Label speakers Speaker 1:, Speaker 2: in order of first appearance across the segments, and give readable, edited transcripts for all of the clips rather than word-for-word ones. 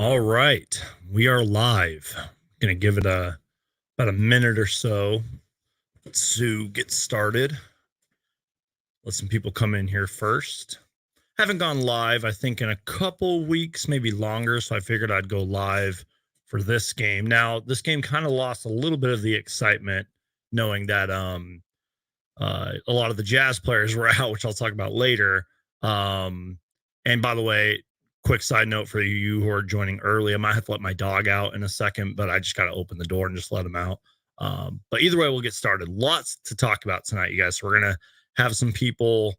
Speaker 1: All right, we are live. Gonna give it about a minute or so to get started. Let some people come in here first. Haven't gone live, I think, in a couple weeks, maybe longer. So I figured I'd go live for this game. Now, this game kind of lost a little bit of the excitement, knowing that a lot of the Jazz players were out, which I'll talk about later. And by the way, quick side note for you who are joining early, I might have to let my dog out in a second, but I just got to open the door and just let him out. But either way, we'll get started. Lots to talk about tonight, you guys. So we're going to have some people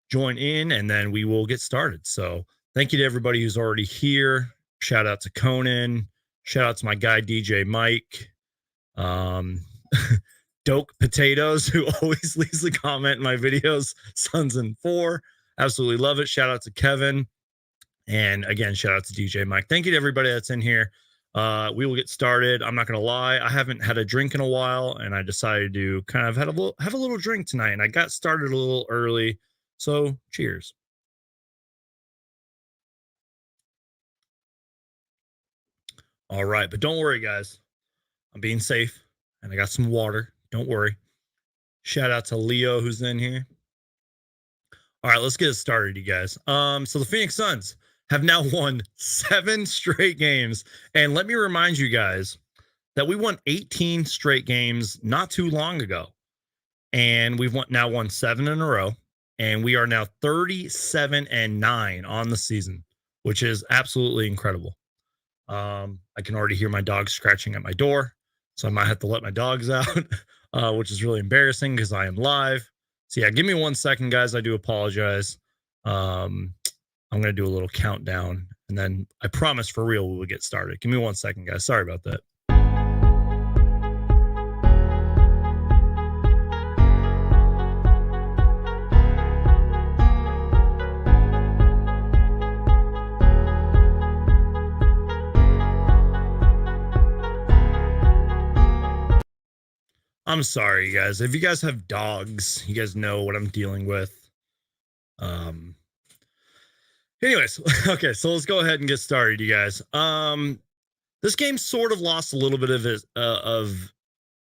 Speaker 1: join in and then we will get started. So thank you to everybody who's already here. Shout out to Conan. Shout out to my guy, DJ Mike. Doke Potatoes, who always leaves a comment in my videos. Sons in 4. Absolutely love it. Shout out to Kevin. And again, shout out to DJ Mike. Thank you to everybody that's in here. We will get started. I'm not going to lie. I haven't had a drink in a while, and I decided to kind of have a little drink tonight, and I got started a little early. So cheers. All right. But don't worry, guys. I'm being safe, and I got some water. Don't worry. Shout out to Leo, who's in here. All right, let's get it started, you guys. So the Phoenix Suns have now won 7 straight games. And let me remind you guys that we won 18 straight games not too long ago. And we've now won 7 in a row. And we are now 37-9 on the season, which is absolutely incredible. I can already hear my dog scratching at my door. So I might have to let my dogs out, which is really embarrassing because I am live. So yeah, give me 1 second, guys. I do apologize. I'm going to do a little countdown, and then I promise for real we will get started. Give me 1 second, guys. Sorry about that. I'm sorry, you guys. If you guys have dogs, you guys know what I'm dealing with. Anyways, okay, so let's go ahead and get started, you guys. This game sort of lost a little bit of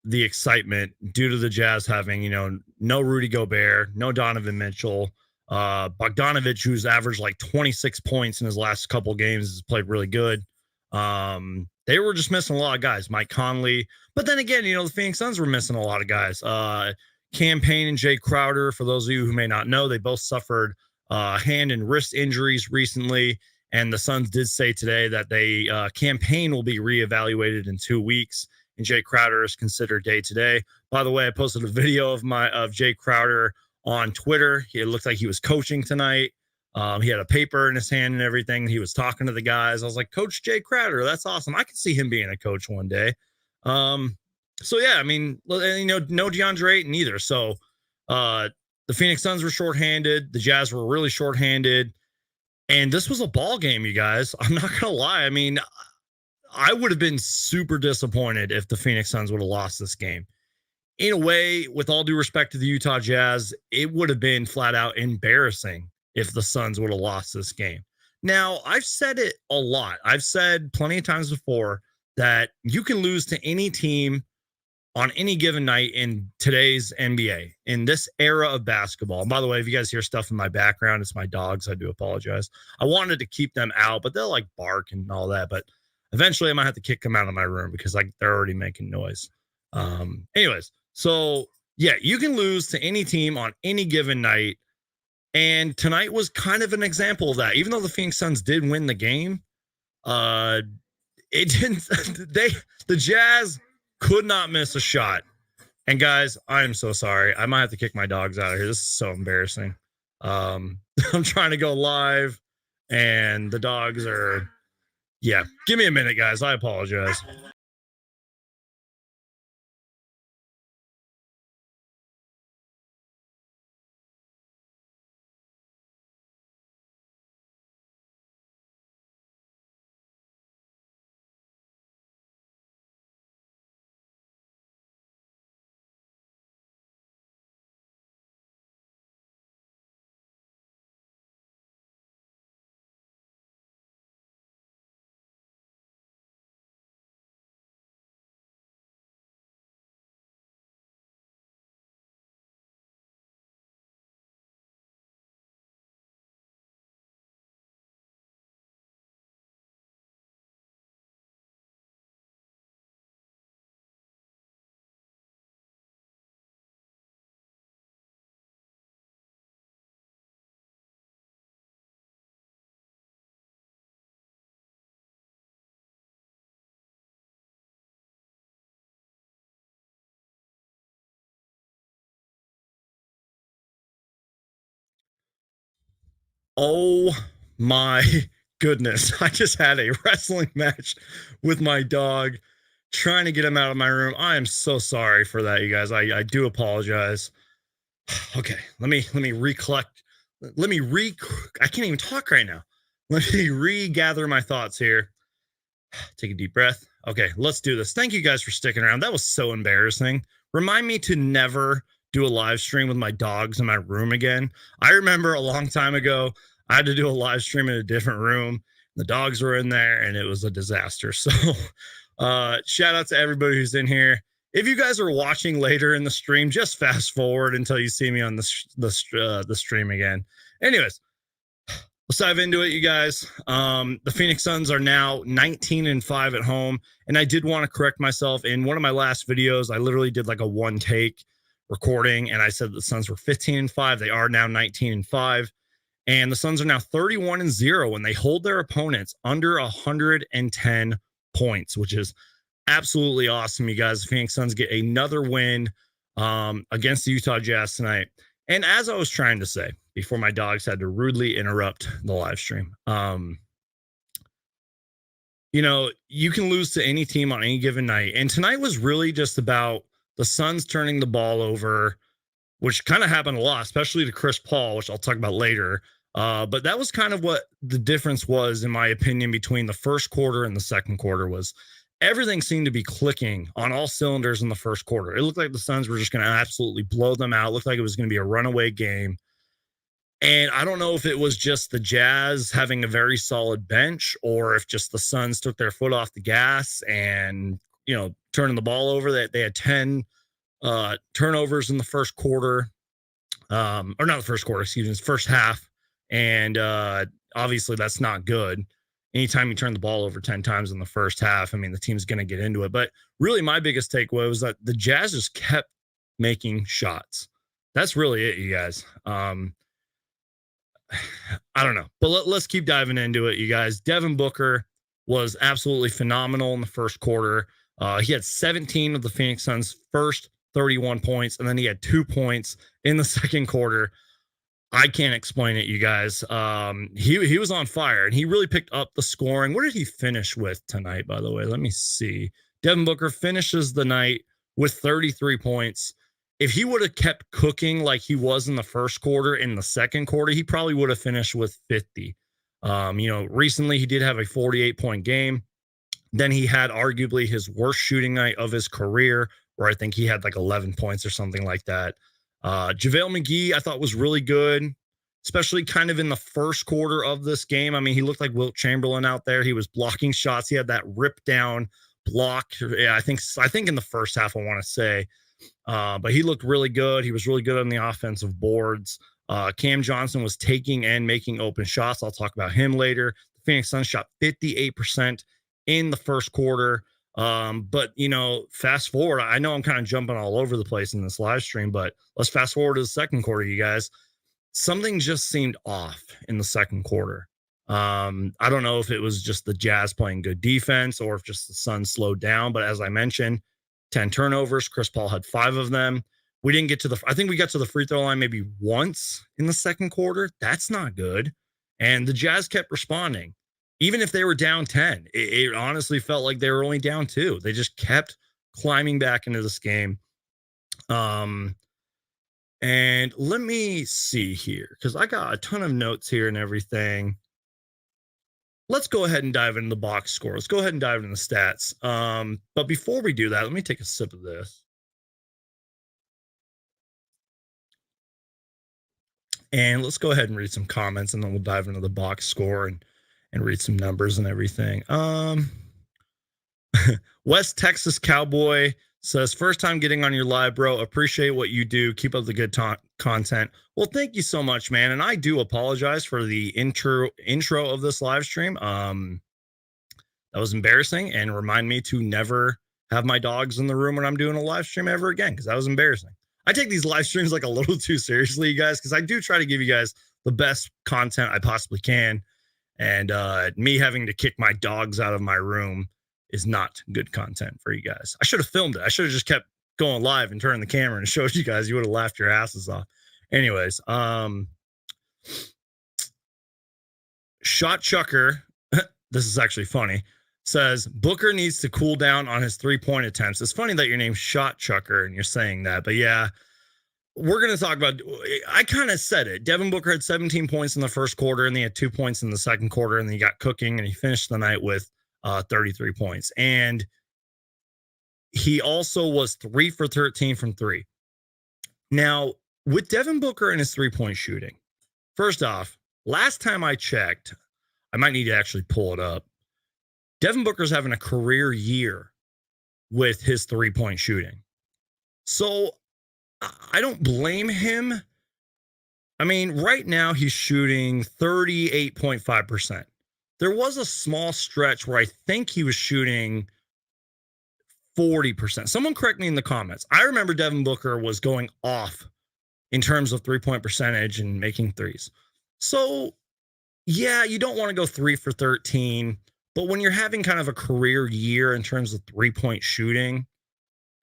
Speaker 1: the excitement due to the Jazz having, no Rudy Gobert, no Donovan Mitchell, Bogdanovich, who's averaged like 26 points in his last couple games, has played really good. They were just missing a lot of guys, Mike Conley. But then again, the Phoenix Suns were missing a lot of guys. Cam Payne and Jay Crowder, for those of you who may not know, they both suffered hand and wrist injuries recently. And the Suns did say today that they Cam Payne will be reevaluated in 2 weeks, and Jay Crowder is considered day to day. By the way, I posted a video of Jay Crowder on Twitter. It looked like he was coaching tonight. He had a paper in his hand and everything. He was talking to the guys. I was like, Coach Jay Crowder, that's awesome. I could see him being a coach one day. So yeah, I mean, no DeAndre Ayton either. So the Phoenix Suns were shorthanded. The Jazz were really shorthanded. And this was a ball game, you guys. I'm not going to lie. I mean, I would have been super disappointed if the Phoenix Suns would have lost this game. In a way, with all due respect to the Utah Jazz, it would have been flat out embarrassing if the Suns would have lost this game. Now, I've said it a lot. I've said plenty of times before that you can lose to any team on any given night in today's NBA, in this era of basketball. And by the way, if you guys hear stuff in my background, it's my dogs. I do apologize. I wanted to keep them out, but they'll like bark and all that. But eventually I might have to kick them out of my room because they're already making noise. Anyways, so yeah, you can lose to any team on any given night. And tonight was kind of an example of that. Even though the Phoenix Suns did win the game, it didn't, the Jazz could not miss a shot. And guys, I am so sorry. I might have to kick my dogs out of here. This is so embarrassing. I'm trying to go live and the dogs are, yeah, give me a minute, guys. I apologize. Oh my goodness. I just had a wrestling match with my dog trying to get him out of my room. I am so sorry for that, you guys. I do apologize. Okay, let me recollect. Let me re I can't even talk right now. Let me regather my thoughts here. Take a deep breath. Okay, let's do this. Thank you guys for sticking around. That was so embarrassing. Remind me to never do a live stream with my dogs in my room again. I remember a long time ago, I had to do a live stream in a different room. The dogs were in there and it was a disaster. So, shout out to everybody who's in here. If you guys are watching later in the stream, just fast forward until you see me on the stream again. Anyways, let's dive into it, you guys. The Phoenix Suns are now 19-5 at home. And I did want to correct myself. In one of my last videos, I literally did like a one take recording, and I said the Suns were 15-5. They are now 19-5. And the Suns are now 31-0 when they hold their opponents under 110 points, which is absolutely awesome, you guys. The Phoenix Suns get another win against the Utah Jazz tonight. And as I was trying to say before my dogs had to rudely interrupt the live stream, you know, you can lose to any team on any given night. And tonight was really just about the Suns turning the ball over, which kind of happened a lot, especially to Chris Paul, which I'll talk about later. But that was kind of what the difference was, in my opinion, between the first quarter and the second quarter. Was everything seemed to be clicking on all cylinders in the first quarter. It looked like the Suns were just going to absolutely blow them out. It looked like it was going to be a runaway game. And I don't know if it was just the Jazz having a very solid bench, or if just the Suns took their foot off the gas and, you know, turning the ball over. That they had 10 turnovers in the first quarter, or not the first quarter, excuse me, first half. And obviously that's not good. Anytime you turn the ball over 10 times in the first half, I mean, the team's going to get into it. But really, my biggest takeaway was that the Jazz just kept making shots. That's really it, you guys. I don't know, but let's keep diving into it, you guys. Devin Booker was absolutely phenomenal in the first quarter. He had 17 of the Phoenix Suns' first 31 points, and then he had 2 points in the second quarter. I can't explain it, you guys. He was on fire, and he really picked up the scoring. What did he finish with tonight, by the way? Let me see. Devin Booker finishes the night with 33 points. If he would have kept cooking like he was in the first quarter, in the second quarter, he probably would have finished with 50. You know, recently he did have a 48-point game. Then he had arguably his worst shooting night of his career, where I think he had like 11 points or something like that. JaVale McGee, I thought, was really good, especially kind of in the first quarter of this game. I mean, he looked like Wilt Chamberlain out there. He was blocking shots. He had that rip down block. Yeah, I think in the first half, I want to say. But he looked really good. He was really good on the offensive boards. Cam Johnson was taking and making open shots. I'll talk about him later. The Phoenix Suns shot 58% in the first quarter. But, you know, fast forward, I know I'm kind of jumping all over the place in this live stream, but let's fast forward to the second quarter, you guys. Something just seemed off in the second quarter. I don't know if it was just the Jazz playing good defense, or if just the Suns slowed down. But as I mentioned, 10 turnovers. Chris Paul had 5 of them. We didn't get to I think we got to the free throw line maybe once in the second quarter. That's not good. And the Jazz kept responding. Even if they were down 10, it honestly felt like they were only down 2. They just kept climbing back into this game. And let me see here, because I got a ton of notes here and everything. Let's go ahead and dive into the box score. Let's go ahead and dive into the stats. But before we do that, let me take a sip of this. And let's go ahead and read some comments, and then we'll dive into the box score and read some numbers and everything. West Texas Cowboy says, first time getting on your live, bro. Appreciate what you do. Keep up the good content. Well, thank you so much, man. And I do apologize for the intro of this live stream. That was embarrassing, and remind me to never have my dogs in the room when I'm doing a live stream ever again, because that was embarrassing. I take these live streams like a little too seriously, you guys, because I do try to give you guys the best content I possibly can. And me having to kick my dogs out of my room is not good content for you guys. I should have filmed it. I should have just kept going live and turning the camera and showed you guys. You would have laughed your asses off. Anyways, Shot Chucker, this is actually funny, says Booker needs to cool down on his 3-point attempts. It's funny that your name's Shot Chucker and you're saying that, but yeah, we're going to talk about, I kind of said it. Devin Booker had 17 points in the first quarter, and he had 2 points in the second quarter, and then he got cooking, and he finished the night with 33 points. And he also was 3 for 13 from 3. Now, with Devin Booker and his 3-point shooting, first off, last time I checked, I might need to actually pull it up. Devin Booker's having a career year with his 3-point shooting. So I don't blame him. I mean, right now he's shooting 38.5%. There was a small stretch where I think he was shooting 40%. Someone correct me in the comments. I remember Devin Booker was going off in terms of 3-point percentage and making threes. So, yeah, you don't want to go 3 for 13. But when you're having kind of a career year in terms of 3-point shooting,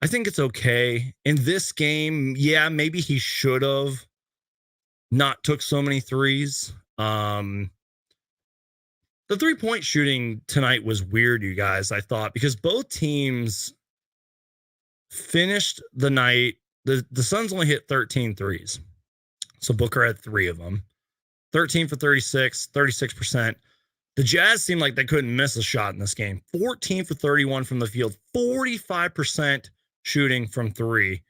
Speaker 1: I think it's okay. In this game, yeah, maybe he should have not took so many threes. The 3-point shooting tonight was weird, you guys, I thought, because both teams finished the night. The Suns only hit 13 threes. So Booker had 3 of them. 13 for 36, 36%. The Jazz seemed like they couldn't miss a shot in this game. 14 for 31 from the field, 45% shooting from 3.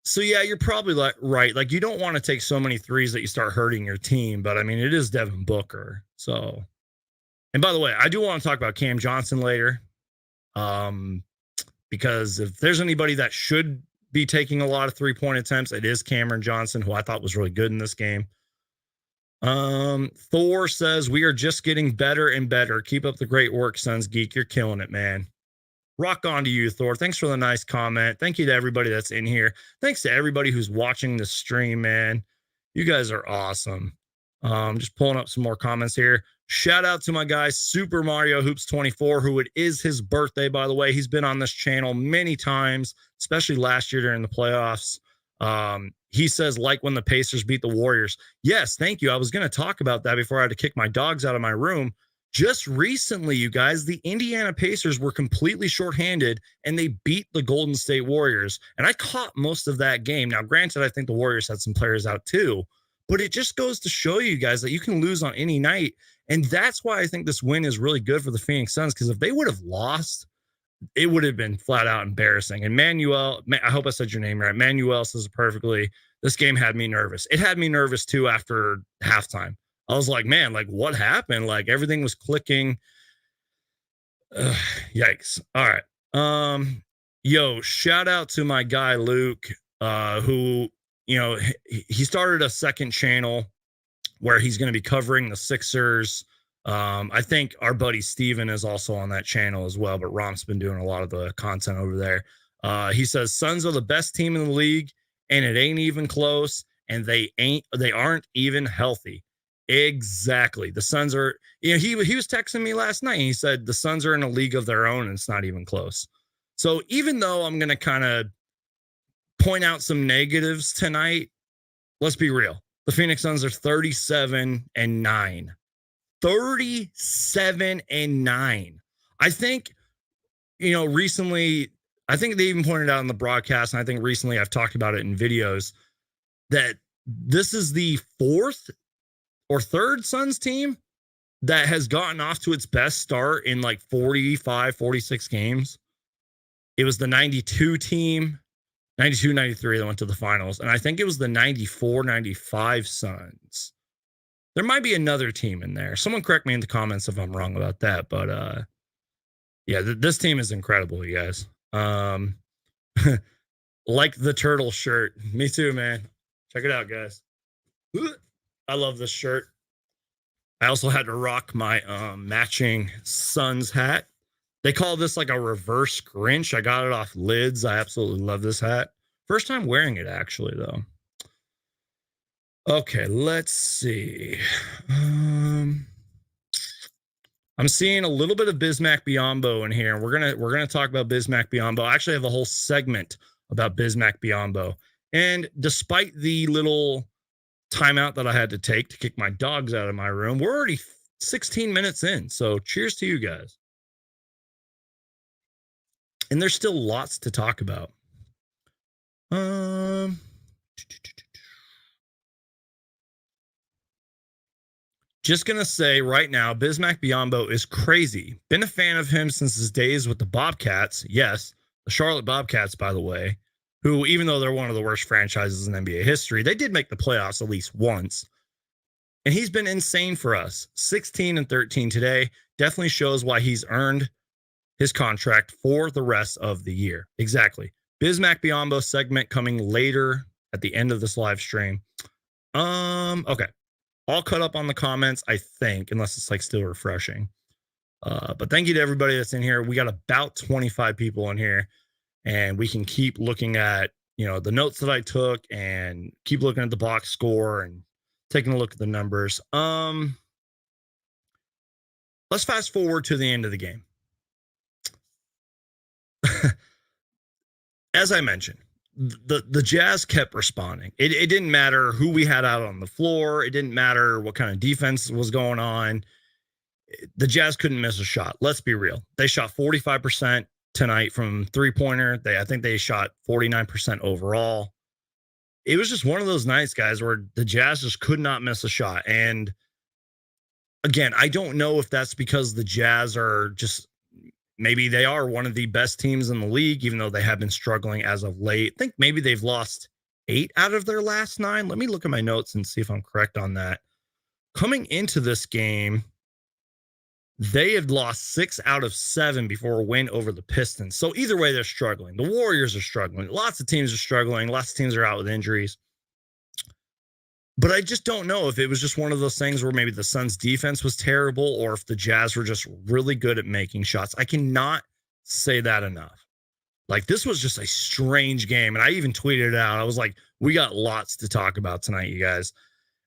Speaker 1: So, yeah, you're probably right. Like, you don't want to take so many threes that you start hurting your team. But, I mean, it is Devin Booker. So, and by the way, I do want to talk about Cam Johnson later. Because if there's anybody that should be taking a lot of 3-point attempts, it is Cameron Johnson, who I thought was really good in this game. Thor says, we are just getting better and better. Keep up the great work, Suns Geek. You're killing it, man. Rock on to you, Thor. Thanks for the nice comment. Thank you to everybody that's in here. Thanks to everybody who's watching the stream, man. You guys are awesome. Just pulling up some more comments here. Shout out to my guy, Super Mario Hoops 24, who it is his birthday, by the way. He's been on this channel many times, especially last year during the playoffs. He says, like when the Pacers beat the Warriors. Yes, thank you. I was going to talk about that before I had to kick my dogs out of my room. Just recently, you guys, the Indiana Pacers were completely shorthanded, and they beat the Golden State Warriors. And I caught most of that game. Now, granted, I think the Warriors had some players out too, but it just goes to show you guys that you can lose on any night. And that's why I think this win is really good for the Phoenix Suns, because if they would have lost, it would have been flat out embarrassing. And Manuel, I hope I said your name right. Manuel says it perfectly. This game had me nervous. It had me nervous too after halftime. I was like, man, like what happened? Like everything was clicking. Yikes. All right. Yo, shout out to my guy, Luke, who, you know, he started a second channel where he's going to be covering the Sixers. I think our buddy Steven is also on that channel as well, but Rom's been doing a lot of the content over there. He says Suns are the best team in the league, and it ain't even close, and they aren't even healthy. Exactly. The Suns are, you know, he was texting me last night, and he said the Suns are in a league of their own, and it's not even close. So even though I'm going to kind of point out some negatives tonight, let's be real. The Phoenix Suns are 37-9. 37-9. I think, you know, recently, I think they even pointed out in the broadcast, and I think recently I've talked about it in videos, that this is the 4th or 3rd Suns team that has gotten off to its best start in like 45, 46 games. It was the 92 team, 92, 93 that went to the finals. And I think it was the 94, 95 Suns. There might be another team in there. Someone correct me in the comments if I'm wrong about that. But yeah, this team is incredible, you guys. Like the turtle shirt. Me too, man. Check it out, guys. I love this shirt. I also had to rock my matching Suns hat. They call this like a reverse Grinch. I got it off Lids. I absolutely love this hat. First time wearing it, actually, though. Okay, let's see. I'm seeing a little bit of Bismack Biyombo in here. We're gonna talk about Bismack Biyombo. I actually have a whole segment about Bismack Biyombo. And despite the little timeout that I had to take to kick my dogs out of my room, we're already 16 minutes in. So cheers to you guys. And there's still lots to talk about. Just gonna say right now, Bismack Biyombo is crazy. Been a fan of him since his days with the Bobcats. Yes, the Charlotte Bobcats, by the way, who, even though they're one of the worst franchises in NBA history, they did make the playoffs at least once. And he's been insane for us. 16-13 today definitely shows why he's earned his contract for the rest of the year. Exactly. Bismack Biyombo segment coming later at the end of this live stream. Okay. All cut up on the comments, I think, unless it's like still refreshing. But thank you to everybody that's in here. We got about 25 people in here, and we can keep looking at, the notes that I took and keep looking at the box score and taking a look at the numbers. Let's fast forward to the end of the game. As I mentioned, the Jazz kept responding. It didn't matter who we had out on the floor. It didn't matter what kind of defense was going on. The Jazz couldn't miss a shot. Let's be real. They shot 45% tonight from three-pointer. I think they shot 49% overall. It was just one of those nights, guys, where the Jazz just could not miss a shot. And again, I don't know if that's because the Jazz are just, maybe they are one of the best teams in the league, even though they have been struggling as of late. I think maybe they've lost 8 out of their last 9. Let me look at my notes and see if I'm correct on that. Coming into this game, they had lost 6 out of 7 before a win over the Pistons. So either way, they're struggling. The Warriors are struggling. Lots of teams are struggling. Lots of teams are out with injuries. But I just don't know if it was just one of those things where maybe the Suns' defense was terrible or if the Jazz were just really good at making shots. I cannot say that enough. Like, this was just a strange game. And I even tweeted it out. I was like, we got lots to talk about tonight, you guys.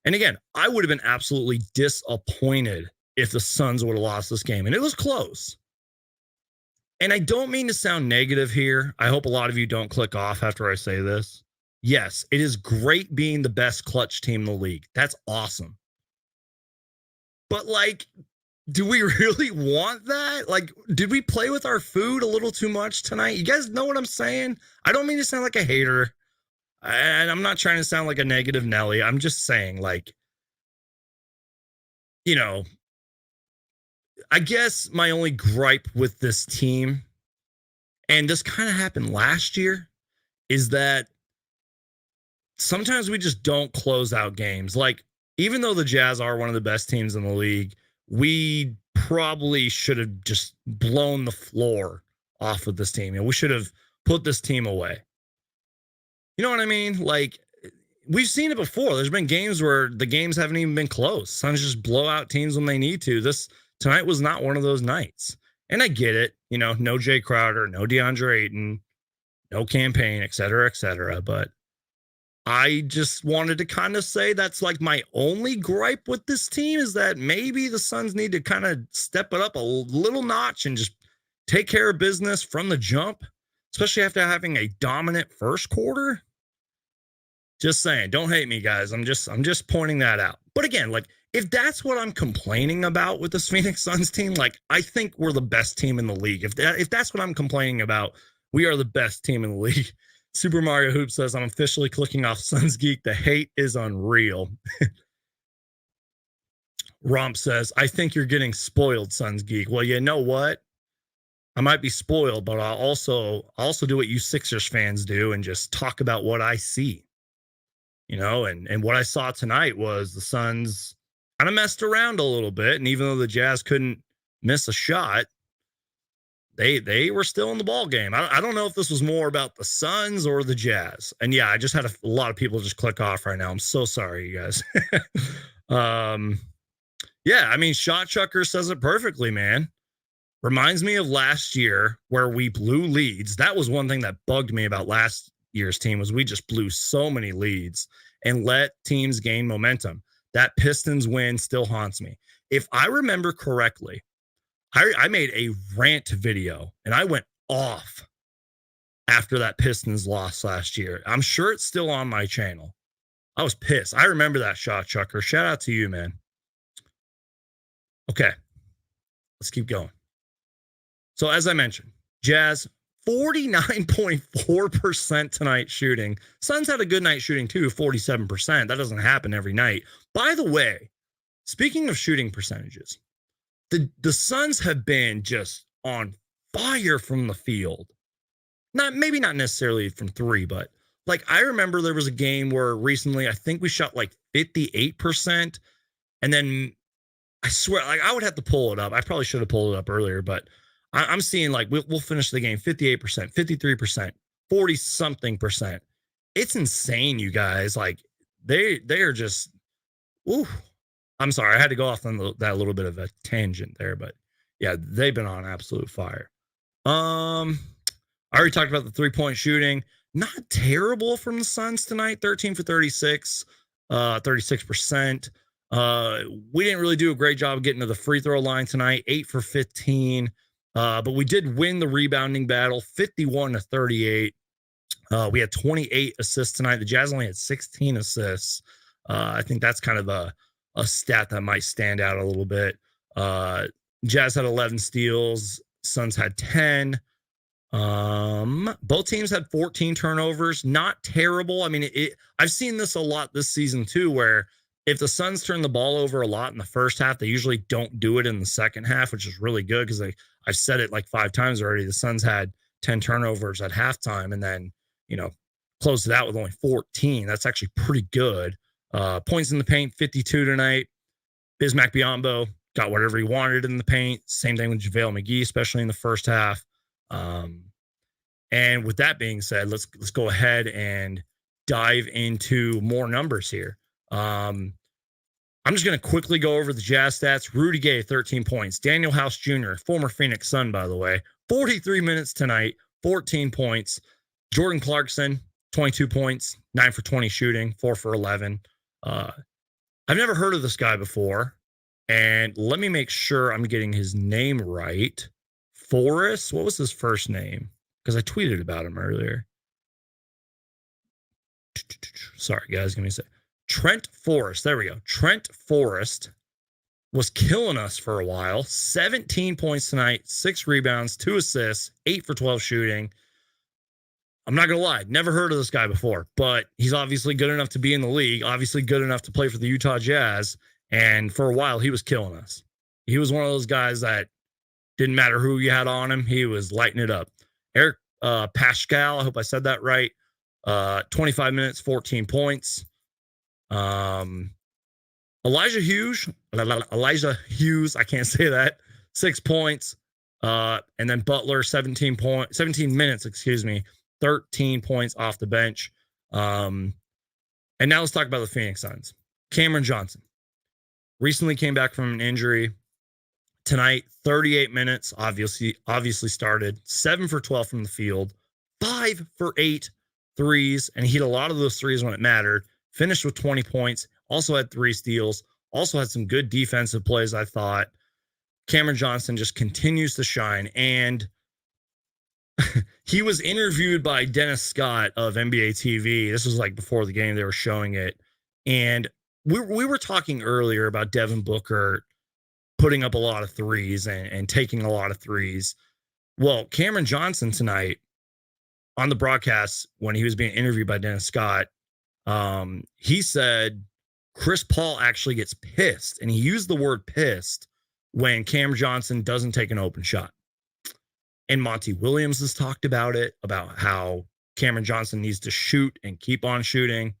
Speaker 1: And again, I would have been absolutely disappointed if the Suns would have lost this game. And it was close. And I don't mean to sound negative here. I hope a lot of you don't click off after I say this. Yes, it is great being the best clutch team in the league. That's awesome. But, like, do we really want that? Like, did we play with our food a little too much tonight? You guys know what I'm saying? I don't mean to sound like a hater. And I'm not trying to sound like a negative Nelly. I'm just saying, like, I guess my only gripe with this team, and this kind of happened last year, is that sometimes we just don't close out games. Like, even though the Jazz are one of the best teams in the league, we probably should have just blown the floor off of this team. We should have put this team away. You know what I mean? Like, we've seen it before. There's been games where the games haven't even been close. Suns just blow out teams when they need to. Tonight was not one of those nights. And I get it. No Jay Crowder, no DeAndre Ayton, no campaign, et cetera, but I just wanted to kind of say that's like my only gripe with this team is that maybe the Suns need to kind of step it up a little notch and just take care of business from the jump, especially after having a dominant first quarter. Just saying, don't hate me, guys. I'm just pointing that out. But again, like, if that's what I'm complaining about with this Phoenix Suns team, like, I think we're the best team in the league. If that's what I'm complaining about, we are the best team in the league. Super Mario Hoop says, I'm officially clicking off Suns Geek. The hate is unreal. Romp says, I think you're getting spoiled, Suns Geek. Well, you know what? I might be spoiled, but I'll also do what you Sixers fans do and just talk about what I see. And what I saw tonight was the Suns kind of messed around a little bit. And even though the Jazz couldn't miss a shot, they were still in the ball game. I don't know if this was more about the Suns or the Jazz. And yeah, I just had a lot of people just click off right now. I'm so sorry, you guys. Yeah, I mean, Shot Chucker says it perfectly, man. Reminds me of last year where we blew leads. That was one thing that bugged me about last year's team was we just blew so many leads and let teams gain momentum. That Pistons win still haunts me. If I remember correctly, I made a rant video and I went off after that Pistons loss last year. I'm sure it's still on my channel. I was pissed. I remember that, Shot Chucker. Shout out to you, man. Okay, let's keep going. So as I mentioned, Jazz 49.4% tonight shooting. Suns had a good night shooting too, 47%. That doesn't happen every night. By the way, speaking of shooting percentages, the Suns have been just on fire from the field. Maybe not necessarily from three, but like I remember there was a game where recently I think we shot like 58%, and then I swear, like I would have to pull it up. I probably should have pulled it up earlier, but I'm seeing like we'll finish the game 58%, 53%, 40 something percent. It's insane, you guys. Like they are just. Ooh, I'm sorry, I had to go off on that little bit of a tangent there, but yeah, they've been on absolute fire. I already talked about the 3-point shooting. Not terrible from the Suns tonight. 13 for 36, 36%. We didn't really do a great job of getting to the free throw line tonight. 8 for 15. But we did win the rebounding battle, 51 to 38. We had 28 assists tonight. The Jazz only had 16 assists. I think that's kind of a stat that might stand out a little bit. Jazz had 11 steals. Suns had 10. Both teams had 14 turnovers. Not terrible. I mean, I've seen this a lot this season too, where if the Suns turn the ball over a lot in the first half, they usually don't do it in the second half, which is really good because I've said it like 5 times already. The Suns had 10 turnovers at halftime and then, closed it out with only 14. That's actually pretty good. Points in the paint, 52 tonight. Bismack Biyombo got whatever he wanted in the paint. Same thing with JaVale McGee, especially in the first half. And with that being said, let's go ahead and dive into more numbers here. I'm just going to quickly go over the Jazz stats. Rudy Gay, 13 points. Daniel House Jr., former Phoenix Sun, by the way, 43 minutes tonight, 14 points. Jordan Clarkson, 22 points, 9 for 20 shooting, 4 for 11. I've never heard of this guy before. And let me make sure I'm getting his name right. Forrest, what was his first name? Because I tweeted about him earlier. Sorry, guys, give me a sec. Trent Forrest. There we go. Trent Forrest was killing us for a while. 17 points tonight, 6 rebounds, 2 assists, 8 for 12 shooting. I'm not going to lie, never heard of this guy before, but he's obviously good enough to be in the league, obviously good enough to play for the Utah Jazz, and for a while, he was killing us. He was one of those guys that didn't matter who you had on him, he was lighting it up. Eric Pascal, I hope I said that right, 25 minutes, 14 points. Elijah Hughes, I can't say that, 6 points. And then Butler, 17 minutes, 13 points off the bench. And now let's talk about the Phoenix Suns. Cameron Johnson recently came back from an injury. Tonight, 38 minutes, obviously started, 7 for 12 from the field, 5 for 8 threes, and he hit a lot of those threes when it mattered. Finished with 20 points, also had 3 steals, also had some good defensive plays, I thought. Cameron Johnson just continues to shine, and he was interviewed by Dennis Scott of NBA TV. This was like before the game, they were showing it. And we were talking earlier about Devin Booker putting up a lot of threes and taking a lot of threes. Well, Cameron Johnson tonight on the broadcast, when he was being interviewed by Dennis Scott, he said Chris Paul actually gets pissed. And he used the word pissed when Cam Johnson doesn't take an open shot. And Monty Williams has talked about it, about how Cameron Johnson needs to shoot and keep on shooting.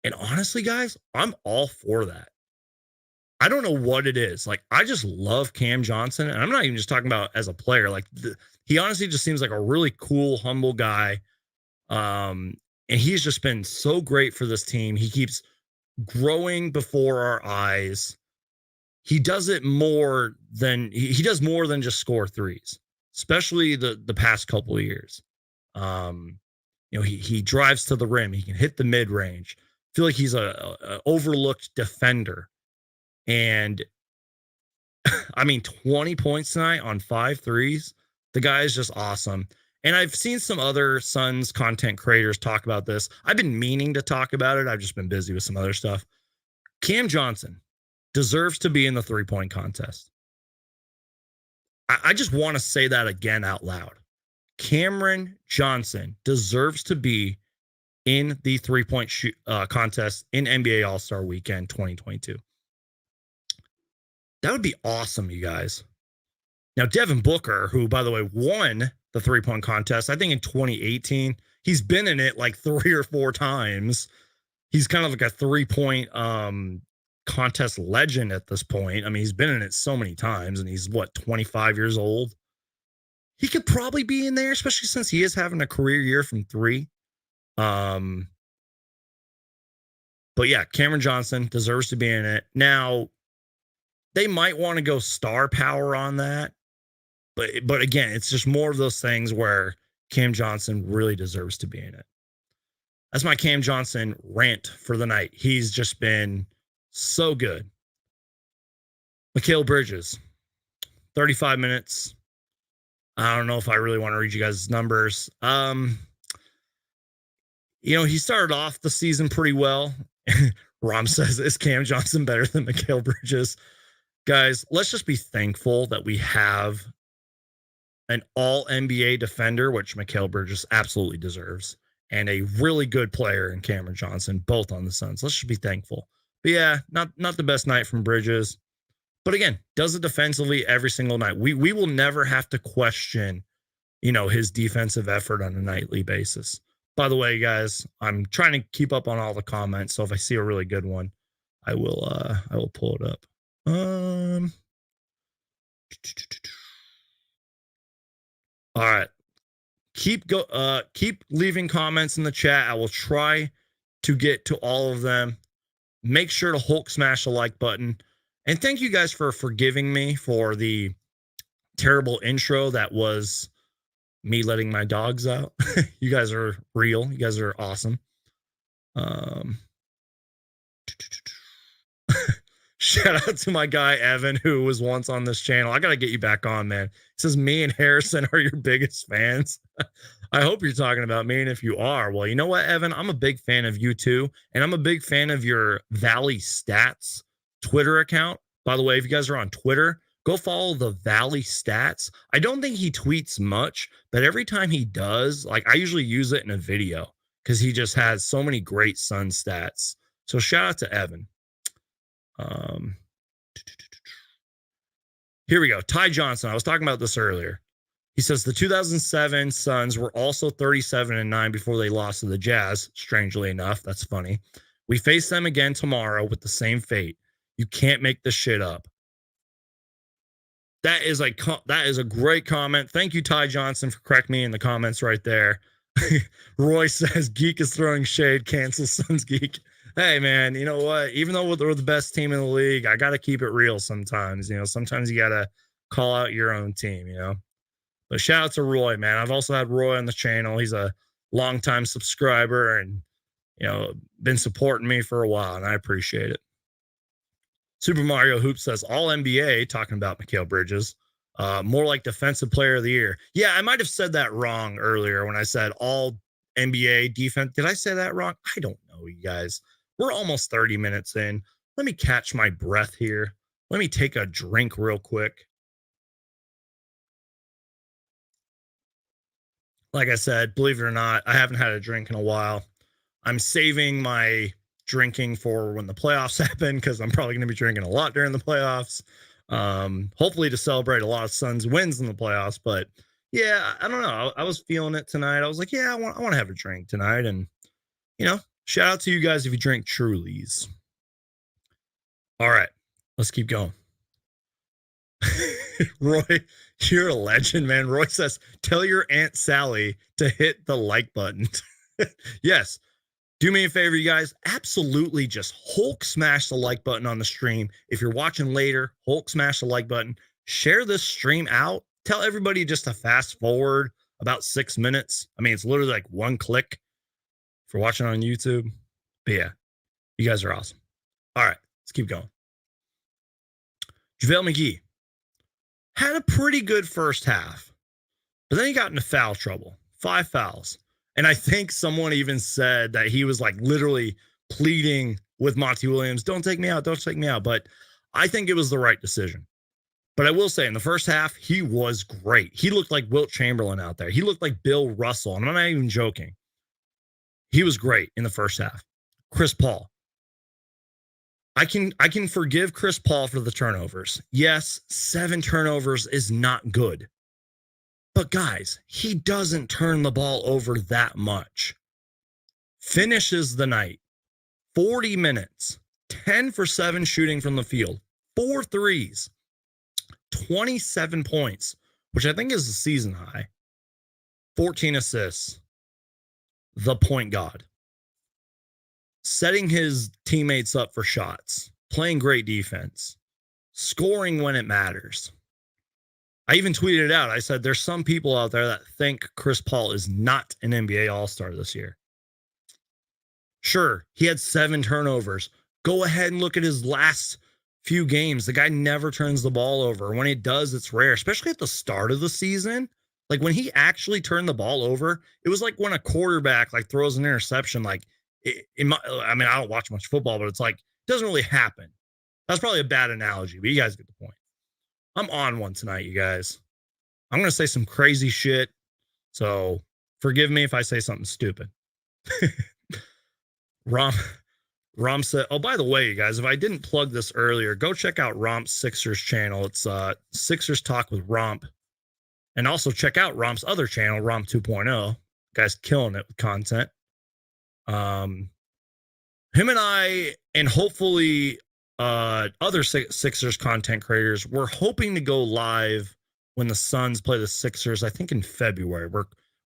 Speaker 1: And honestly, guys, I'm all for that. I don't know what it is. Like, I just love Cam Johnson. And I'm not even just talking about as a player. Like, he honestly just seems like a really cool, humble guy. And he's just been so great for this team. He keeps growing before our eyes. He does it more than he does more than just score threes, especially the past couple of years. He drives to the rim. He can hit the mid range. I feel like he's a overlooked defender. And I mean, 20 points tonight on 5 threes. The guy is just awesome. And I've seen some other Suns content creators talk about this. I've been meaning to talk about it. I've just been busy with some other stuff. Cam Johnson, deserves to be in the 3-point contest. I just want to say that again out loud. Cameron Johnson deserves to be in the 3-point contest in NBA All-Star Weekend 2022. That would be awesome, you guys. Now, Devin Booker, who, by the way, won the 3-point contest, I think in 2018, he's been in it like 3 or 4 times. He's kind of like a 3-point contest legend at this point. I mean, he's been in it so many times, and he's, 25 years old? He could probably be in there, especially since he is having a career year from 3. But yeah, Cameron Johnson deserves to be in it. Now, they might want to go star power on that. But again, it's just more of those things where Cam Johnson really deserves to be in it. That's my Cam Johnson rant for the night. He's just been so good. Mikal Bridges, 35 minutes. I don't know if I really want to read you guys' numbers. He started off the season pretty well. Rom says, is Cam Johnson better than Mikal Bridges? Guys, let's just be thankful that we have an all-NBA defender, which Mikal Bridges absolutely deserves, and a really good player in Cameron Johnson, both on the Suns. Let's just be thankful. But yeah, not the best night from Bridges. But again, does it defensively every single night. We will never have to question, his defensive effort on a nightly basis. By the way, guys, I'm trying to keep up on all the comments, so if I see a really good one, I will pull it up. All right. Keep leaving comments in the chat. I will try to get to all of them. Make sure to Hulk smash the like button. And thank you guys for forgiving me for the terrible intro that was me letting my dogs out. You guys are real. You guys are awesome. Shout out to my guy, Evan, who was once on this channel. I got to get you back on, man. He says, me and Harrison are your biggest fans. I hope you're talking about me. And if you are, well, you know what, Evan? I'm a big fan of you too. And I'm a big fan of your Valley Stats Twitter account. By the way, if you guys are on Twitter, go follow the Valley Stats. I don't think he tweets much, but every time he does, I usually use it in a video because he just has so many great Sun stats. So shout out to Evan. Here we go. Ty Johnson. I was talking about this earlier. He says the 2007 Suns were also 37-9 before they lost to the Jazz. Strangely enough, that's funny. We face them again tomorrow with the same fate. You can't make this shit up. That is a great comment. Thank you, Ty Johnson, for correcting me in the comments right there. Roy says Geek is throwing shade. Cancel Suns Geek. Hey, man, you know what? Even though we're the best team in the league, I got to keep it real sometimes. Sometimes you got to call out your own team, But shout out to Roy, man. I've also had Roy on the channel. He's a longtime subscriber and, been supporting me for a while, and I appreciate it. Super Mario Hoop says all NBA, talking about Mikal Bridges, more like defensive player of the year. Yeah, I might have said that wrong earlier when I said all NBA defense. Did I say that wrong? I don't know, you guys. We're almost 30 minutes in. Let me catch my breath here. Let me take a drink real quick. Like I said, believe it or not, I haven't had a drink in a while. I'm saving my drinking for when the playoffs happen because I'm probably going to be drinking a lot during the playoffs. Hopefully to celebrate a lot of Suns wins in the playoffs. But yeah, I don't know. I was feeling it tonight. I was like, yeah, I want to have a drink tonight. And, shout out to you guys if you drink Trulies. All right, let's keep going. Roy, you're a legend, man. Roy says, tell your Aunt Sally to hit the like button. Yes. Do me a favor, you guys. Absolutely just Hulk smash the like button on the stream. If you're watching later, Hulk smash the like button. Share this stream out. Tell everybody just to fast forward about 6 minutes. I mean, it's literally like one click for watching on YouTube. But yeah, you guys are awesome. All right, let's keep going. JaVale McGee had a pretty good first half, but then he got into foul trouble. 5 fouls. And I think someone even said that he was literally pleading with Monty Williams, don't take me out, don't take me out. But I think it was the right decision. But I will say, in the first half, he was great. He looked like Wilt Chamberlain out there. He looked like Bill Russell, and I'm not even joking. He was great in the first half. Chris Paul. I can forgive Chris Paul for the turnovers. Yes, 7 turnovers is not good. But guys, he doesn't turn the ball over that much. Finishes the night. 40 minutes. 10 for 7 shooting from the field. 4 threes. 27 points, which I think is a season high. 14 assists. The point god. Setting his teammates up for shots. Playing great defense. Scoring when it matters. I even tweeted it out. I said, there's some people out there that think Chris Paul is not an NBA All-Star this year. Sure, he had 7 turnovers. Go ahead and look at his last few games. The guy never turns the ball over. When he does, it's rare, especially at the start of the season. Like when he actually turned the ball over, it was like when a quarterback like throws an interception. Like, I don't watch much football, but it's like, it doesn't really happen. That's probably a bad analogy, but you guys get the point. I'm on one tonight, you guys. I'm going to say some crazy shit. So forgive me if I say something stupid. Rom said, oh, by the way, you guys, if I didn't plug this earlier, go check out Romp's Sixers channel. It's Sixers Talk with Romp. And also check out Romp's other channel, Romp 2.0. Guy's killing it with content. Him and I, and hopefully other Sixers content creators, we're hoping to go live when the Suns play the Sixers, I think in February.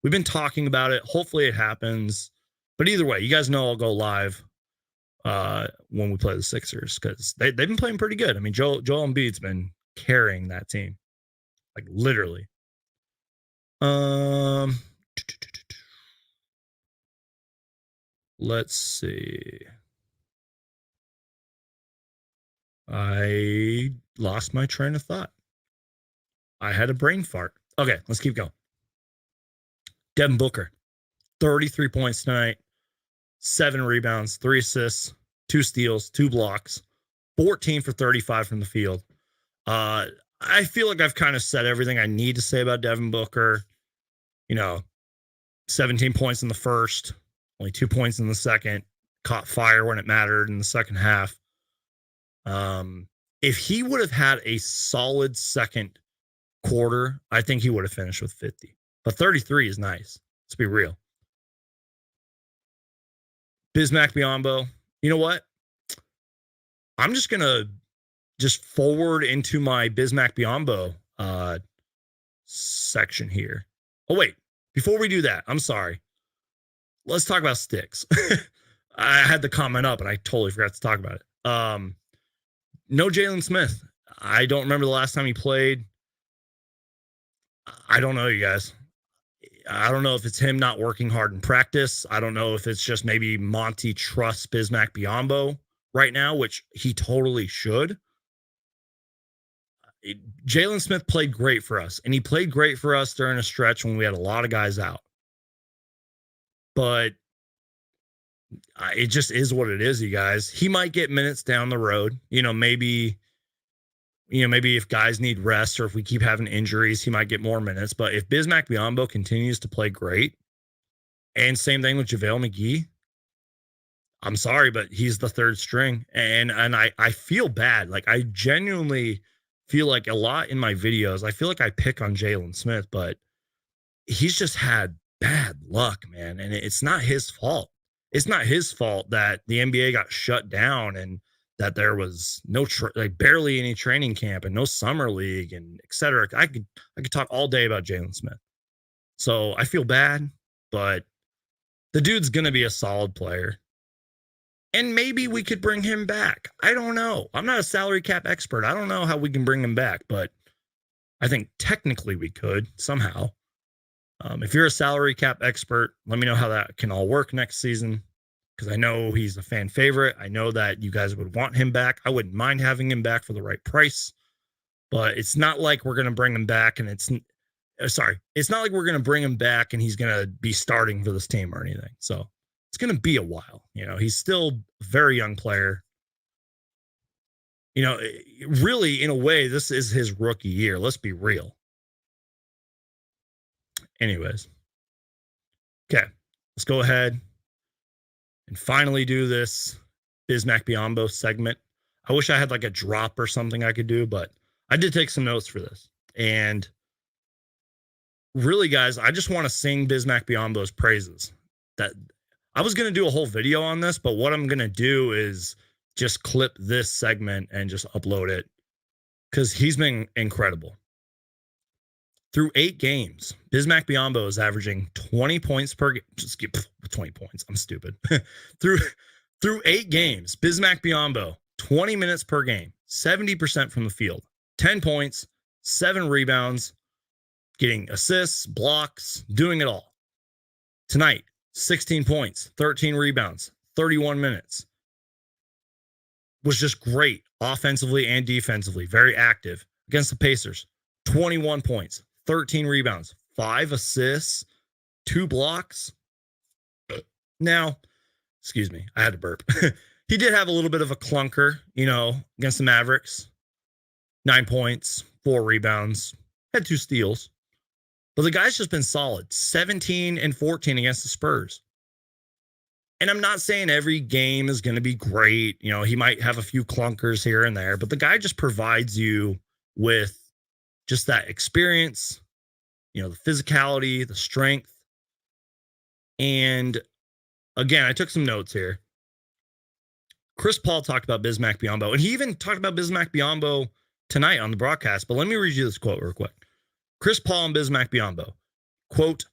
Speaker 1: We've been talking about it. Hopefully it happens. But either way, you guys know I'll go live when we play the Sixers because they've been playing pretty good. I mean, Joel Embiid's been carrying that team, like literally. Let's see. I lost my train of thought. I had a brain fart. Okay, let's keep going. Devin Booker, 33 points tonight, 7 rebounds, 3 assists, 2 steals, 2 blocks, 14 for 35 from the field. I feel like I've kind of said everything I need to say about Devin Booker. 17 points in the first, only 2 points in the second, caught fire when it mattered in the second half. If he would have had a solid second quarter, I think he would have finished with 50. But 33 is nice. Let's be real. Bismack Biyombo, you know what? I'm just going to forward into my Bismack Biyombo section here. Oh, wait. Before we do that, I'm sorry. Let's talk about sticks. I had the comment up and I totally forgot to talk about it. No Jalen Smith. I don't remember the last time he played. I don't know, you guys. I don't know if it's him not working hard in practice. I don't know if it's just maybe Monty trusts Bismack Biyombo right now, which he totally should. Jalen Smith played great for us, and he played great for us during a stretch when we had a lot of guys out. But it just is what it is, you guys. He might get minutes down the road. Maybe if guys need rest or if we keep having injuries, he might get more minutes. But if Bismack Biyombo continues to play great, and same thing with JaVale McGee, I'm sorry, but he's the third string. And I feel bad. Like, I genuinely feel like a lot in my videos, I feel like I pick on Jalen Smith, but he's just had bad luck, man. And it's not his fault. It's not his fault that the NBA got shut down and that there was no barely any training camp and no summer league and et cetera. I could talk all day about Jalen Smith. So I feel bad, but the dude's going to be a solid player. And maybe we could bring him back. I don't know. I'm not a salary cap expert. I don't know how we can bring him back, but I think technically we could somehow. If you're a salary cap expert, let me know how that can all work next season, because I know he's a fan favorite. I know that you guys would want him back. I wouldn't mind having him back for the right price, but it's not like we're going to bring him back and it's not like we're going to bring him back and he's going to be starting for this team or anything. So it's going to be a while. He's still a very young player. really, in a way, this is his rookie year. Let's be real. Anyways, okay, let's go ahead and finally do this Bismack Biyombo segment. I wish I had like a drop or something I could do, but I did take some notes for this. And really, guys, I just want to sing Bismack Biyombo's praises. That I was going to do a whole video on this, but what I'm going to do is just clip this segment and just upload it because he's been incredible. Through 8 games, Bismack Biyombo is averaging 20 points per game. Just skip 20 points. I'm stupid. through 8 games, Bismack Biyombo, 20 minutes per game, 70% from the field, 10 points, 7 rebounds, getting assists, blocks, doing it all. Tonight, 16 points, 13 rebounds, 31 minutes. Was just great offensively and defensively, very active against the Pacers. 21 points, 13 rebounds, 5 assists, 2 blocks. Now, excuse me, I had to burp. He did have a little bit of a clunker, against the Mavericks. 9 points, 4 rebounds, had 2 steals. But the guy's just been solid. 17 and 14 against the Spurs. And I'm not saying every game is going to be great. He might have a few clunkers here and there, but the guy just provides you with just that experience, the physicality, the strength. And again, I took some notes here. Chris Paul talked about Bismack Biyombo, and he even talked about Bismack Biyombo tonight on the broadcast. But let me read you this quote real quick. Chris Paul and Bismack Biyombo, quote,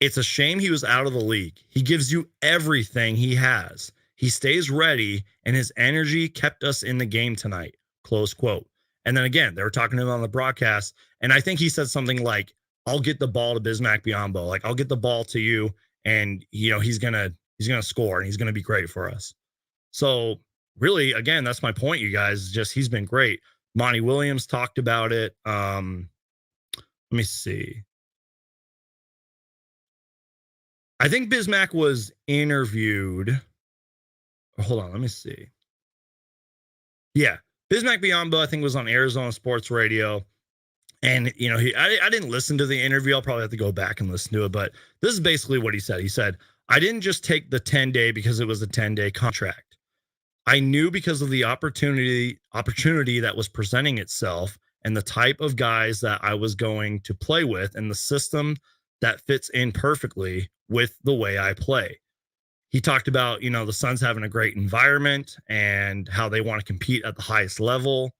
Speaker 1: "It's a shame he was out of the league. He gives you everything he has. He stays ready, and his energy kept us in the game tonight," close quote. And then again, they were talking to him on the broadcast, and I think he said something like, "I'll get the ball to Bismack Biyombo. Like, I'll get the ball to you, and he's gonna score, and he's gonna be great for us." So really, again, that's my point, you guys. Just he's been great. Monty Williams talked about it. Let me see. I think Bismack was interviewed. Hold on, let me see. Yeah, Bismack Biyombo, I think, was on Arizona Sports Radio. And, I didn't listen to the interview. I'll probably have to go back and listen to it. But this is basically what he said. He said, "I didn't just take the 10-day because it was a 10-day contract. I knew because of the opportunity that was presenting itself and the type of guys that I was going to play with and the system that fits in perfectly with the way I play." He talked about, the Suns having a great environment and how they want to compete at the highest level,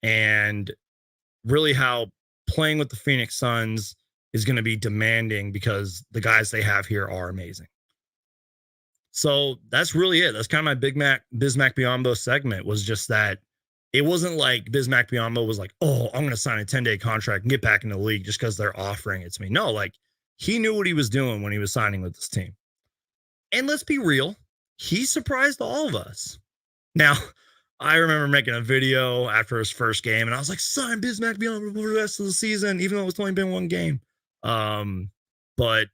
Speaker 1: and really how playing with the Phoenix Suns is going to be demanding because the guys they have here are amazing. So that's really it. That's kind of my Bismack Biyombo segment, was just that it wasn't like Bismack Biyombo was like, "Oh, I'm going to sign a 10-day contract and get back in the league just because they're offering it to me." No, like, he knew what he was doing when he was signing with this team. And let's be real, he surprised all of us. Now, I remember making a video after his first game, and I was like, "Sign Bismack Biyombo for the rest of the season," even though it's only been 1 game. But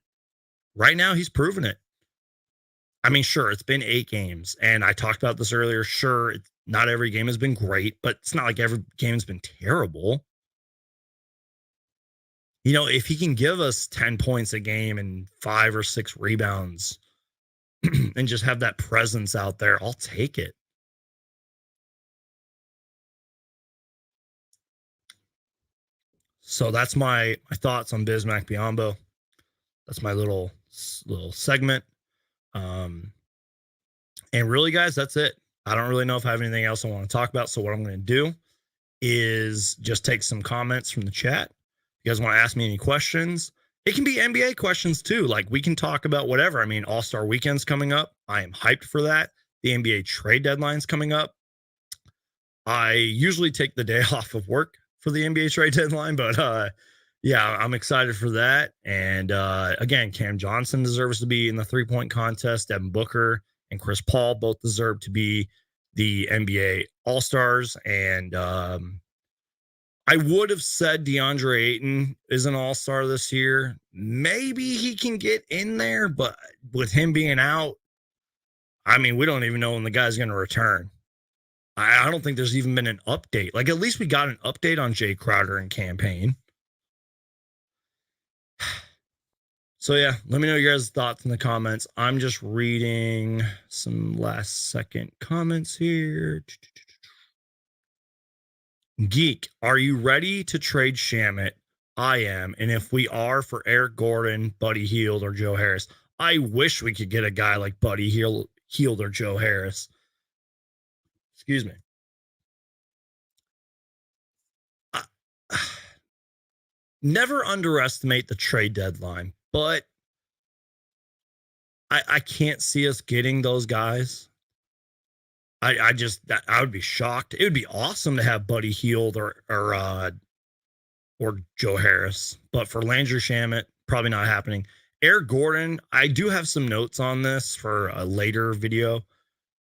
Speaker 1: right now, he's proven it. I mean, sure, it's been 8 games, and I talked about this earlier. Sure, not every game has been great, but it's not like every game has been terrible. If he can give us 10 points a game and 5 or 6 rebounds and just have that presence out there, I'll take it. So that's my thoughts on Bismack Biyombo. That's my little segment. And really, guys, that's it. I don't really know if I have anything else I want to talk about. So what I'm going to do is just take some comments from the chat. If you guys want to ask me any questions, it can be NBA questions too. Like, we can talk about whatever. I mean, All-Star Weekend's coming up. I am hyped for that. The NBA trade deadline's coming up. I usually take the day off of work for the NBA trade deadline, but yeah, I'm excited for that. And again, Cam Johnson deserves to be in the 3-point contest. Devin Booker and Chris Paul both deserve to be the NBA All-Stars. And I would have said DeAndre Ayton is an All-Star this year. Maybe he can get in there, but with him being out, I mean, we don't even know when the guy's going to return. I don't think there's even been an update. Like, at least we got an update on Jay Crowder and campaign. So yeah, let me know your guys' thoughts in the comments. I'm just reading some last second comments here. Geek, are you ready to trade Shamit? I am. And if we are, for Eric Gordon, Buddy Hield, or Joe Harris. I wish we could get a guy like Buddy Hield or Joe Harris. Excuse me. Never underestimate the trade deadline, but I can't see us getting those guys. I would be shocked. It would be awesome to have Buddy Hield or Joe Harris, but for Landry Shamet, probably not happening. Eric Gordon, I do have some notes on this for a later video.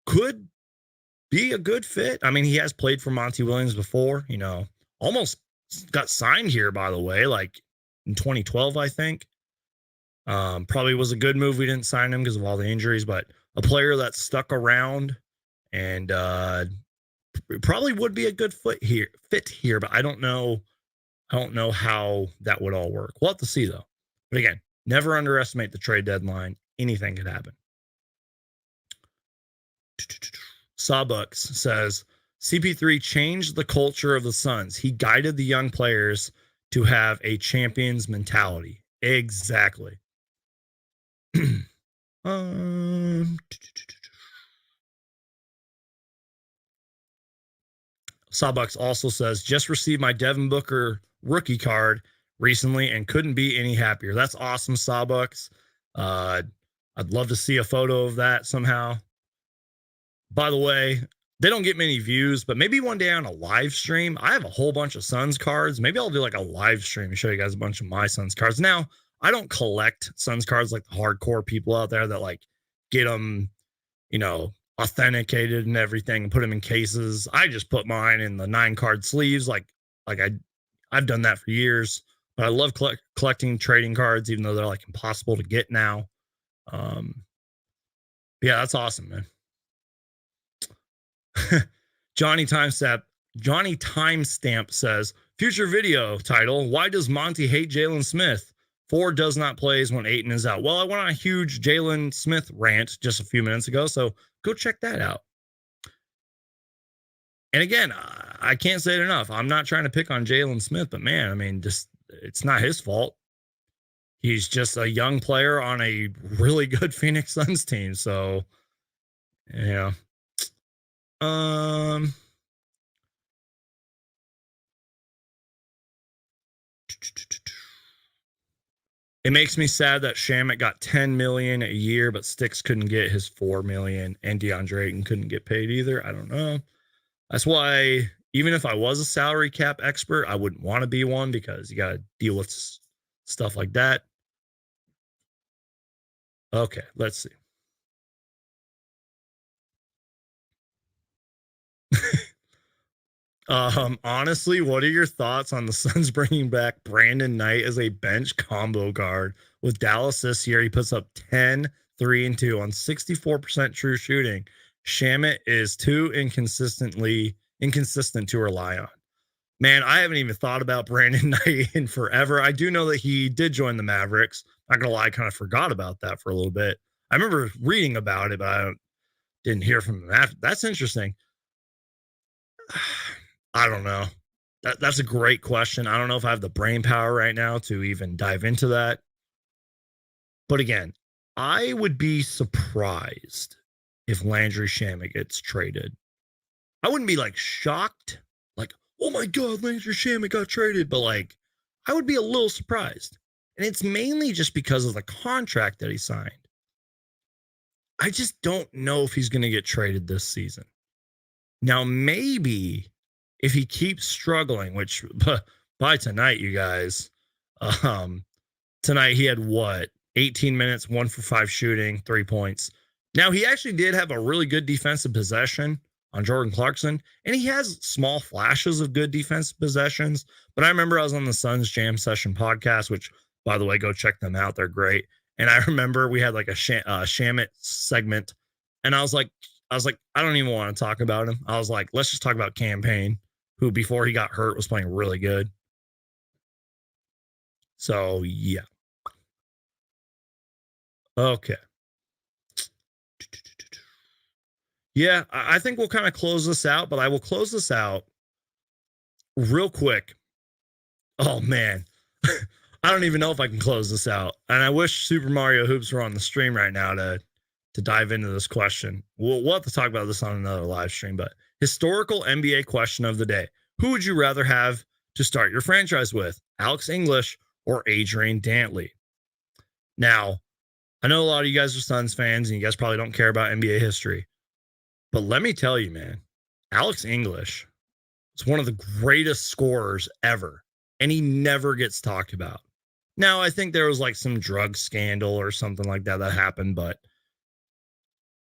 Speaker 1: Could be a good fit. I mean, he has played for Monty Williams before, almost got signed here, by the way, like in 2012, I think. Probably was a good move. We didn't sign him because of all the injuries, but a player that stuck around and probably would be a good fit here, but I don't know how that would all work. We'll have to see though. But again, never underestimate the trade deadline. Anything could happen. Sawbucks says CP3 changed the culture of the Suns. He guided the young players to have a champion's mentality. Exactly. Sawbucks also says, just received my Devin Booker rookie card recently and couldn't be any happier. That's awesome, Sawbucks. I'd love to see a photo of that somehow. By the way, they don't get many views, but maybe one day on a live stream, I have a whole bunch of Suns cards. Maybe I'll do like a live stream and show you guys a bunch of my Suns cards. Now, I don't collect Suns cards like the hardcore people out there that like get them, authenticated and everything and put them in cases. I just put mine in the 9-card sleeves. I've done that for years, but I love collecting trading cards, even though they're like impossible to get now. Yeah, that's awesome, man. Johnny Timestamp says, future video title, why does Monty hate Jalen Smith? 4 does not plays when Ayton is out. Well, I went on a huge Jalen Smith rant just a few minutes ago, so go check that out. And again, I can't say it enough. I'm not trying to pick on Jalen Smith, but man, I mean, it's not his fault. He's just a young player on a really good Phoenix Suns team. So, yeah. It makes me sad that Shamet got $10 million a year, but Sticks couldn't get his $4 million, and DeAndre Ayton couldn't get paid either. I don't know. That's why, even if I was a salary cap expert, I wouldn't want to be one, because you got to deal with stuff like that. Okay, let's see. Honestly, what are your thoughts on the Suns bringing back Brandon Knight as a bench combo guard? With Dallas this year, he puts up 10, 3, and 2 on 64% true shooting. Shamet is too inconsistent to rely on. Man, I haven't even thought about Brandon Knight in forever. I do know that he did join the Mavericks. Not gonna lie, I kind of forgot about that for a little bit. I remember reading about it, but I didn't hear from him. That's interesting. I don't know. That's a great question. I don't know if I have the brain power right now to even dive into that. But again, I would be surprised if Landry Shamet gets traded. I wouldn't be like shocked, like, oh my God, Landry Shamet got traded. But like, I would be a little surprised. And it's mainly just because of the contract that he signed. I just don't know if he's going to get traded this season. Now, maybe if he keeps struggling, which by tonight, you guys, tonight he had 18 minutes, 1 for 5 shooting, 3 points. Now, he actually did have a really good defensive possession on Jordan Clarkson, and he has small flashes of good defensive possessions. But I remember I was on the Suns Jam Session podcast, which, by the way, go check them out. They're great. And I remember we had like a Shamet segment, and I was like, I don't even want to talk about him. I was like, let's just talk about Campaign, who before he got hurt was playing really good. So yeah. Okay. Yeah, I think we'll kind of close this out, but I will close this out real quick. Oh man. I don't even know if I can close this out. And I wish Super Mario Hoops were on the stream right now to dive into this question. We'll have to talk about this on another live stream, but historical NBA question of the day. Who would you rather have to start your franchise with? Alex English or Adrian Dantley? Now, I know a lot of you guys are Suns fans and you guys probably don't care about NBA history. But let me tell you, man, Alex English is one of the greatest scorers ever, and he never gets talked about. Now, I think there was like some drug scandal or something like that happened, but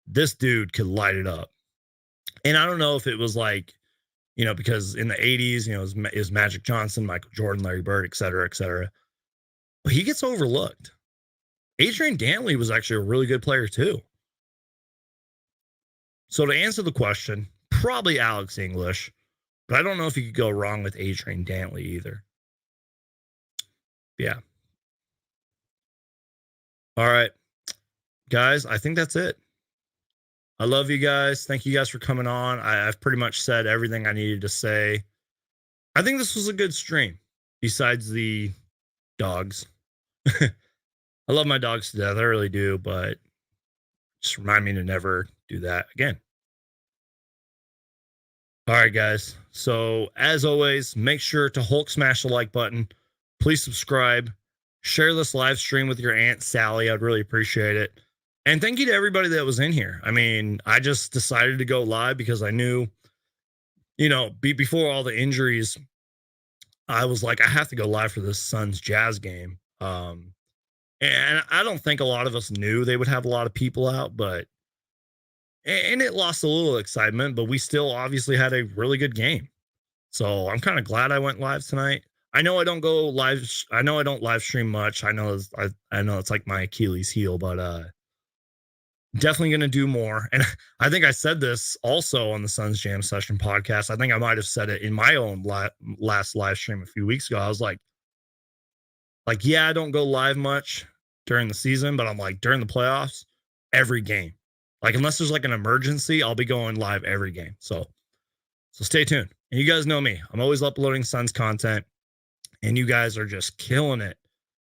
Speaker 1: this dude could light it up. And I don't know if it was like, because in the 80s, it was Magic Johnson, Michael Jordan, Larry Bird, et cetera, but he gets overlooked. Adrian Dantley was actually a really good player too. So to answer the question, probably Alex English, but I don't know if you could go wrong with Adrian Dantley either. Yeah. All right, guys, I think that's it. I love you guys. Thank you guys for coming on. I've pretty much said everything I needed to say. I think this was a good stream, besides the dogs. I love my dogs to death. I really do, but just remind me to never do that again. All right, guys. So as always, make sure to Hulk smash the like button. Please subscribe. Share this live stream with your Aunt Sally. I'd really appreciate it. And thank you to everybody that was in here. I mean, I just decided to go live because I knew, before all the injuries, I was like, I have to go live for this Suns Jazz game. And I don't think a lot of us knew they would have a lot of people out, and it lost a little excitement, but we still obviously had a really good game. So I'm kind of glad I went live tonight. I know I don't go live. I know I don't live stream much. I know it's like my Achilles heel, but definitely going to do more. And I think I said this also on the Suns Jam Session podcast. I think I might have said it in my own last live stream a few weeks ago. I was like, yeah, I don't go live much during the season, but I'm like, during the playoffs, every game. Like, unless there's like an emergency, I'll be going live every game. So stay tuned. And you guys know me. I'm always uploading Suns content. And you guys are just killing it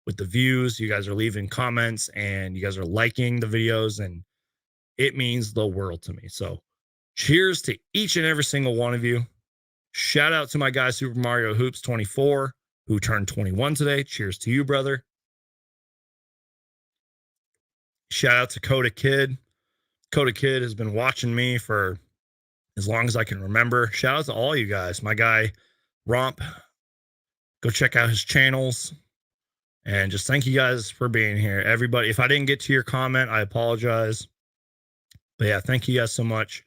Speaker 1: with the views. You guys are leaving comments and you guys are liking the videos. And it means the world to me. So cheers to each and every single one of you. Shout out to my guy, Super Mario Hoops 24, who turned 21 today. Cheers to you, brother. Shout out to Coda Kid. Coda Kid has been watching me for as long as I can remember. Shout out to all you guys. My guy, Romp. Go check out his channels. And just thank you guys for being here. Everybody, if I didn't get to your comment, I apologize. But yeah, thank you guys so much.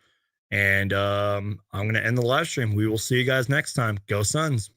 Speaker 1: And I'm going to end the live stream. We will see you guys next time. Go Suns.